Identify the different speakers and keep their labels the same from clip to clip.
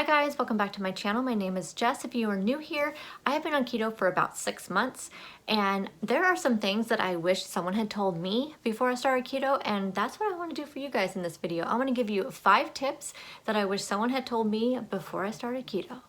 Speaker 1: Hi guys, welcome back to my channel. My name is Jess. If you are new here, I have been on keto for about 6 months, and there are some things that I wish someone had told me before I started keto, and that's what I want to do for you guys in this video. I want to give you 5 tips that I wish someone had told me before I started keto.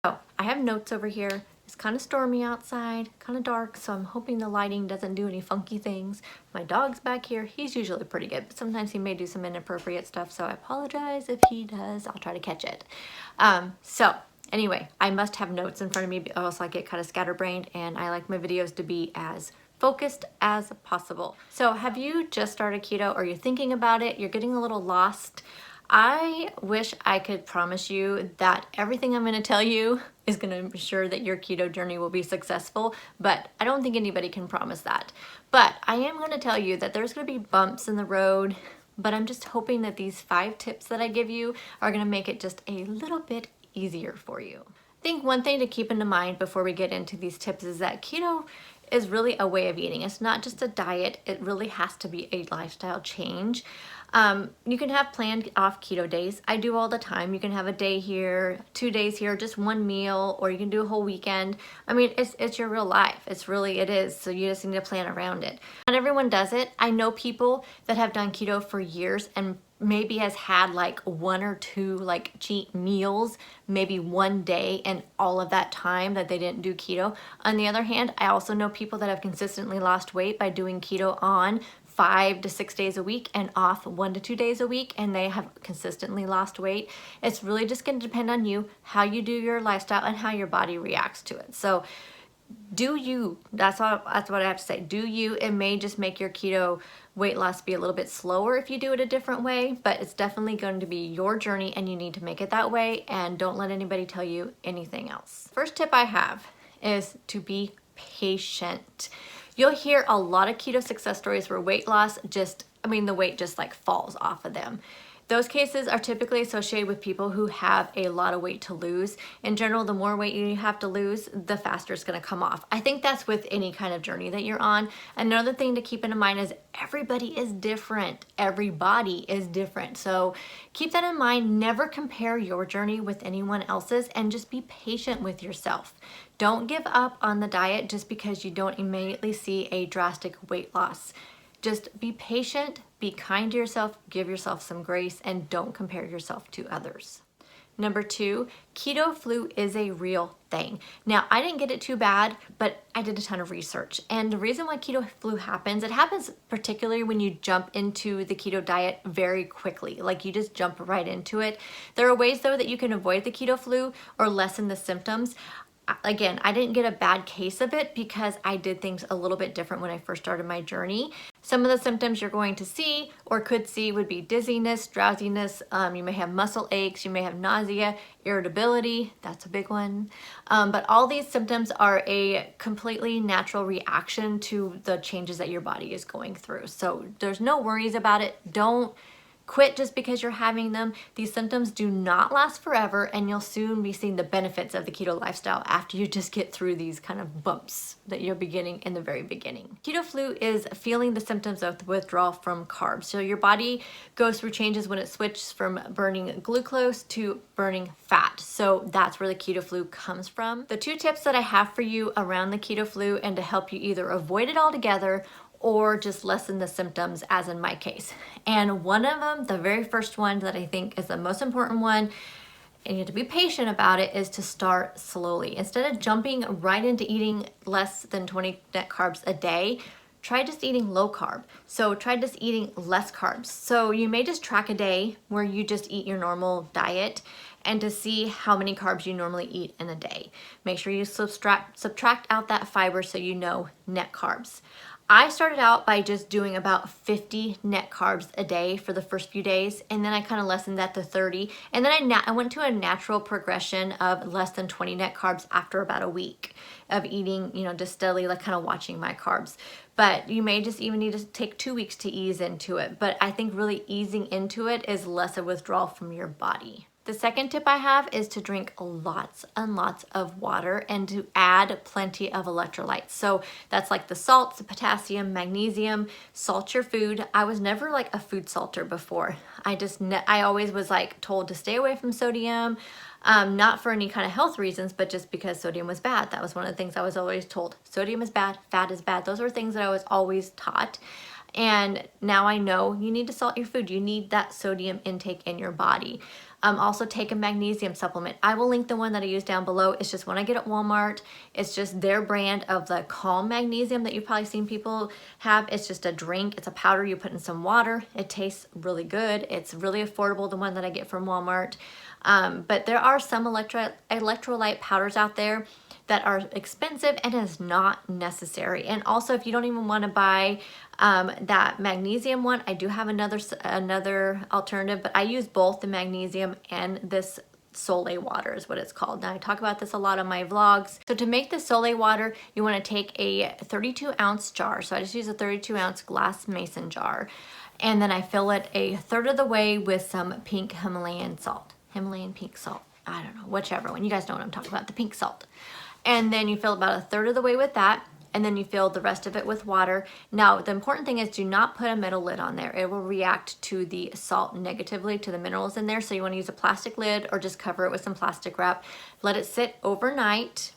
Speaker 1: So I have notes over here. It's kind of stormy outside, kind of dark, so I'm hoping the lighting doesn't do any funky things. My dog's back here. He's usually pretty good, but sometimes he may do some inappropriate stuff, so I apologize if he does. I'll try to catch it. So anyway, I must have notes in front of me, or else I get kind of scatterbrained, and I like my videos to be as focused as possible. So have you just started keto, or you're thinking about it, you're getting a little lost? I wish I could promise you that everything I'm going to tell you is going to ensure that your keto journey will be successful, but I don't think anybody can promise that. But I am going to tell you that there's going to be bumps in the road, but I'm just hoping that these 5 tips that I give you are going to make it just a little bit easier for you. I think one thing to keep in mind before we get into these tips is that keto is really a way of eating. It's not just a diet. It really has to be a lifestyle change. You can have planned off keto days. I do all the time. You can have a day here, 2 days here, just one meal, or you can do a whole weekend. I mean, it's your real life. It is. So you just need to plan around it. Not everyone does it. I know people that have done keto for years and maybe has had like 1 or 2 like cheat meals, maybe one day and all of that time that they didn't do keto. On the other hand, I also know people that have consistently lost weight by doing keto on 5 to 6 days a week and off 1 to 2 days a week, and they have consistently lost weight. It's really just going to depend on you, how you do your lifestyle, and how your body reacts to it. So do you, that's what I have to say. Do you. It may just make your keto weight loss be a little bit slower if you do it a different way, but it's definitely going to be your journey and you need to make it that way, and don't let anybody tell you anything else. First tip I have is to be patient. You'll hear a lot of keto success stories where weight loss the weight just like falls off of them. Those cases are typically associated with people who have a lot of weight to lose. In general, the more weight you have to lose, the faster it's going to come off. I think that's with any kind of journey that you're on. Another thing to keep in mind is everybody is different. Everybody is different. So keep that in mind. Never compare your journey with anyone else's, and just be patient with yourself. Don't give up on the diet just because you don't immediately see a drastic weight loss. Just be patient, be kind to yourself, give yourself some grace, and don't compare yourself to others. Number 2, keto flu is a real thing. Now, I didn't get it too bad, but I did a ton of research. And the reason why keto flu happens, it happens particularly when you jump into the keto diet very quickly. Like you just jump right into it. There are ways though that you can avoid the keto flu or lessen the symptoms. Again, I didn't get a bad case of it because I did things a little bit different when I first started my journey. Some of the symptoms you're going to see or could see would be dizziness, drowsiness, you may have muscle aches, you may have nausea, irritability, that's a big one. But all these symptoms are a completely natural reaction to the changes that your body is going through. So there's no worries about it. Don't quit just because you're having them. These symptoms do not last forever, and you'll soon be seeing the benefits of the keto lifestyle after you just get through these kind of bumps that you're beginning in the very beginning. Keto flu is feeling the symptoms of the withdrawal from carbs. So your body goes through changes when it switches from burning glucose to burning fat. So that's where the keto flu comes from. The 2 tips that I have for you around the keto flu and to help you either avoid it altogether or just lessen the symptoms, as in my case. And one of them, the very first one that I think is the most important one, and you have to be patient about it, is to start slowly. Instead of jumping right into eating less than 20 net carbs a day, try just eating low carb. So try just eating less carbs. So you may just track a day where you just eat your normal diet and to see how many carbs you normally eat in a day. Make sure you subtract out that fiber so you know net carbs. I started out by just doing about 50 net carbs a day for the first few days, and then I kind of lessened that to 30, and then I went to a natural progression of less than 20 net carbs after about a week of eating, just steadily, like kind of watching my carbs. But you may just even need to take 2 weeks to ease into it. But I think really easing into it is less a withdrawal from your body. The second tip I have is to drink lots and lots of water and to add plenty of electrolytes. So that's like the salts, the potassium, magnesium, salt your food. I was never like a food salter before. I always was like told to stay away from sodium, not for any kind of health reasons, but just because sodium was bad. That was one of the things I was always told. Sodium is bad, fat is bad. Those are things that I was always taught. And now I know you need to salt your food. You need that sodium intake in your body. Also take a magnesium supplement. I will link the one that I use down below. It's just one I get at Walmart. It's just their brand of the Calm Magnesium that you've probably seen people have. It's just a drink. It's a powder you put in some water. It tastes really good. It's really affordable, the one that I get from Walmart. But there are some electrolyte powders out there that are expensive and is not necessary. And also, if you don't even want to buy that magnesium one, I do have another alternative, but I use both the magnesium and this Soleil Water is what it's called. Now I talk about this a lot on my vlogs. So to make the Soleil Water, you want to take a 32-ounce jar. So I just use a 32-ounce glass mason jar. And then I fill it a third of the way with some pink Himalayan salt. Himalayan pink salt. I don't know, whichever one. You guys know what I'm talking about, the pink salt. And then you fill about a third of the way with that, and then you fill the rest of it with water. Now, the important thing is do not put a metal lid on there. It will react to the salt negatively, to the minerals in there. So you want to use a plastic lid or just cover it with some plastic wrap. Let it sit overnight,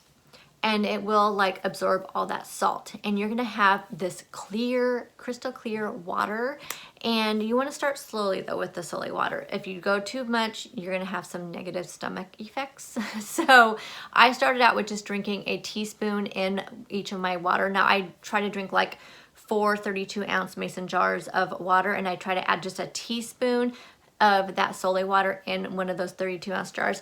Speaker 1: and it will like absorb all that salt. And you're gonna have this clear, crystal clear water. And you wanna start slowly though with the Soleil Water. If you go too much, you're gonna have some negative stomach effects. So I started out with just drinking a teaspoon in each of my water. Now I try to drink like 4 32-ounce mason jars of water, and I try to add just a teaspoon of that Soleil Water in one of those 32-ounce jars.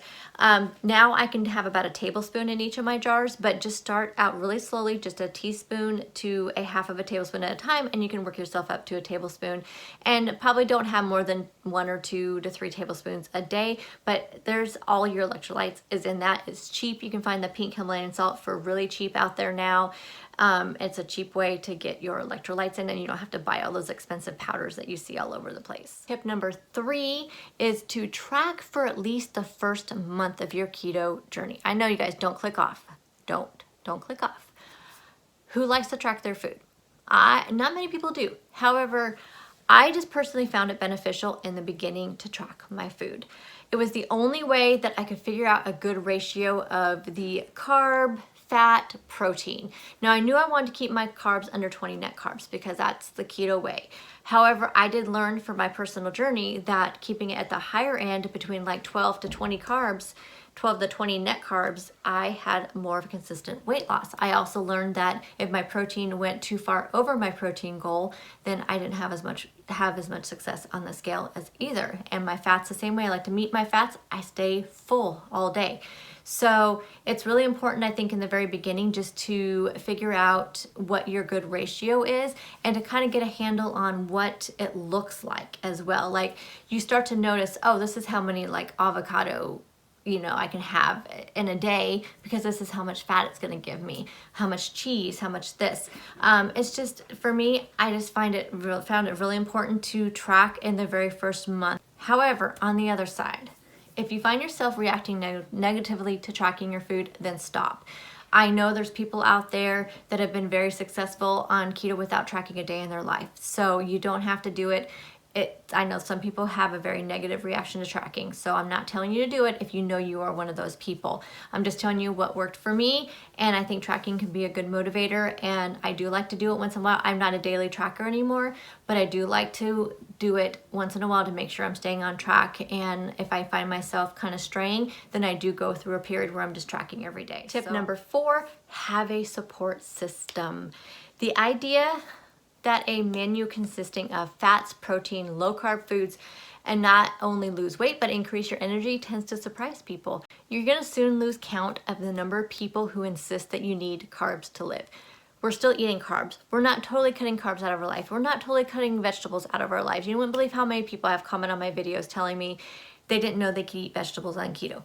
Speaker 1: Now I can have about a tablespoon in each of my jars, but just start out really slowly, just a teaspoon to a half of a tablespoon at a time, and you can work yourself up to a tablespoon. And probably don't have more than 1 or 2 to 3 tablespoons a day, but there's all your electrolytes is in that. It's cheap. You can find the pink Himalayan salt for really cheap out there now. It's a cheap way to get your electrolytes in, and you don't have to buy all those expensive powders that you see all over the place. Tip number 3 is to track for at least the first month of your keto journey. I know you guys don't click off. Don't click off. Who likes to track their food? Not many people do. However, I just personally found it beneficial in the beginning to track my food. It was the only way that I could figure out a good ratio of the carb, fat, protein. Now I knew I wanted to keep my carbs under 20 net carbs because that's the keto way. However, I did learn from my personal journey that keeping it at the higher end between like 12 to 20 carbs, 12 to 20 net carbs, I had more of a consistent weight loss. I also learned that if my protein went too far over my protein goal, then I didn't have as much success on the scale as either. And my fats the same way. I like to meet my fats. I stay full all day. So it's really important, I think, in the very beginning just to figure out what your good ratio is and to kind of get a handle on what it looks like as well. Like you start to notice, oh, this is how many like avocado I can have in a day because this is how much fat it's going to give me, how much cheese, how much this. It's just, for me, I just found it really important to track in the very first month. However, on the other side, if you find yourself reacting negatively to tracking your food, then stop. I know there's people out there that have been very successful on keto without tracking a day in their life. So you don't have to do it. I know some people have a very negative reaction to tracking, so I'm not telling you to do it if you know you are one of those people. I'm just telling you what worked for me, and I think tracking can be a good motivator, and I do like to do it once in a while. I'm not a daily tracker anymore, but I do like to do it once in a while to make sure I'm staying on track, and if I find myself kind of straying, then I do go through a period where I'm just tracking every day. Tip number 4, have a support system. The idea that a menu consisting of fats, protein, low-carb foods, and not only lose weight but increase your energy tends to surprise people. You're gonna soon lose count of the number of people who insist that you need carbs to live. We're still eating carbs. We're not totally cutting carbs out of our life. We're not totally cutting vegetables out of our lives. You wouldn't believe how many people have commented on my videos telling me they didn't know they could eat vegetables on keto.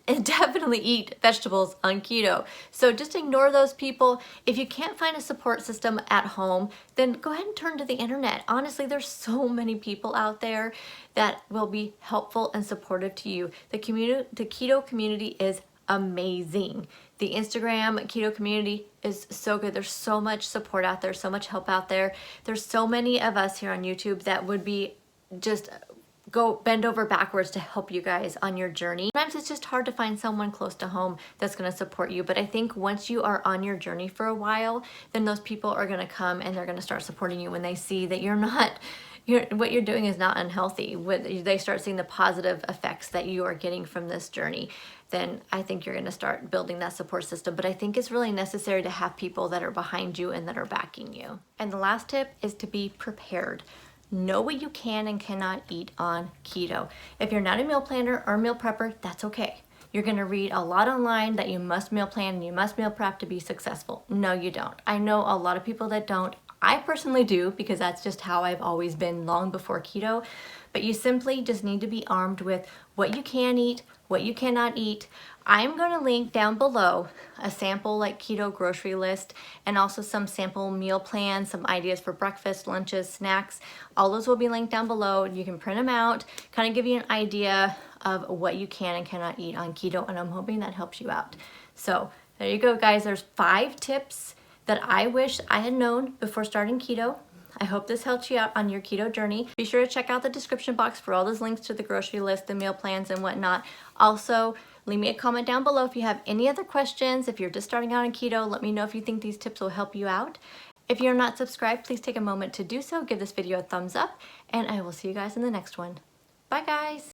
Speaker 1: and definitely eat vegetables on keto. So just ignore those people. If you can't find a support system at home, then go ahead and turn to the internet. Honestly, there's so many people out there that will be helpful and supportive to you. The keto community is amazing. The Instagram keto community is so good. There's so much support out there, so much help out there. There's so many of us here on YouTube that would be just go bend over backwards to help you guys on your journey. Sometimes it's just hard to find someone close to home that's going to support you, but I think once you are on your journey for a while, then those people are going to come and they're going to start supporting you when they see that what you're doing is not unhealthy. When they start seeing the positive effects that you are getting from this journey, then I think you're going to start building that support system. But I think it's really necessary to have people that are behind you and that are backing you. And the last tip is to be prepared. Know what you can and cannot eat on keto. If you're not a meal planner or meal prepper, that's okay. You're gonna read a lot online that you must meal plan and you must meal prep to be successful. No, you don't. I know a lot of people that don't. I personally do, because that's just how I've always been long before keto. But you simply just need to be armed with what you can eat, what you cannot eat. I'm going to link down below a sample like keto grocery list and also some sample meal plans, some ideas for breakfast, lunches, snacks. All those will be linked down below. You can print them out, kind of give you an idea of what you can and cannot eat on keto, and I'm hoping that helps you out. So there you go, guys. There's 5 tips that I wish I had known before starting keto. I hope this helps you out on your keto journey. Be sure to check out the description box for all those links to the grocery list, the meal plans, and whatnot. Also, leave me a comment down below if you have any other questions. If you're just starting out on keto, let me know if you think these tips will help you out. If you're not subscribed, please take a moment to do so. Give this video a thumbs up, and I will see you guys in the next one. Bye, guys.